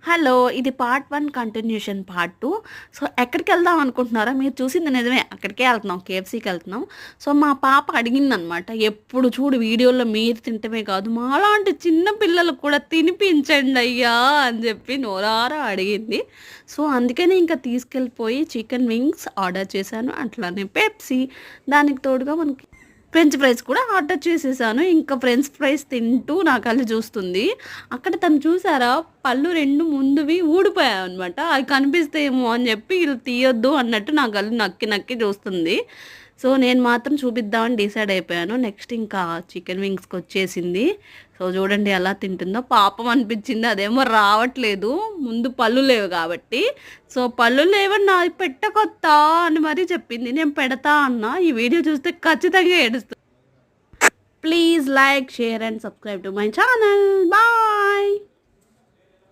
Hello! ఇది part 1 continuation part 2. So, ఎక్కడికెళ్దాం అనుకుంటున్నారా? మీరు చూసింది నిజమే. అక్కడికే ఎళ్తున్నాం. కేఎఫ్‌సీకెళ్తున్నాం. సో, మా పాప అడిగిందనమాట. ఎప్పుడు చూడు వీడియోల్లో మీరు తినటమే కాదు, మాలాంటి చిన్న పిల్లలకు కూడా తినిపించండయ్యా అని జెప్పి నోరారా అడిగింది. సో, అందుకనే ఇంకా తీసుకెళ్ళిపోయి చికెన్ వింగ్స్ ఆర్డర్ చేశాను. అట్లానే పెప్సీ, దానికి తోడుగా మనకి ఫ్రెంచ్ ఫ్రైస్ కూడా ఆర్డర్ చేసేసాను. ఇంకా ఫ్రెంచ్ ఫ్రైస్ తింటూ నా కళ్ళు చూస్తుంది. అక్కడ తను చూసారా పళ్ళు 2 ముందువి ఊడిపోయాయనమాట. అవి కనిపిస్తాయేమో అని చెప్పి ఈళ్ళు తీయొద్దు అన్నట్టు నా కళ్ళు నక్కి నక్కి చూస్తుంది. సో, నేను మాత్రం చూపిద్దామని డిసైడ్ అయిపోయాను. నెక్స్ట్ ఇంకా చికెన్ వింగ్స్‌కొచ్చేసింది. సో, చూడండి ఎలా తింటుందో. పాపం అనిపించింది. అదేమో రావట్లేదు. ముందు పళ్ళు లేవు కాబట్టి. సో, పళ్ళు లేవని నాది పెట్టకొత్తా అని మరీ చెప్పింది. నేను పెడతా అన్నా. ఈ వీడియో చూస్తే ఖచ్చితంగా ఏడుస్తుంది. Please like, share and subscribe to my channel. Bye.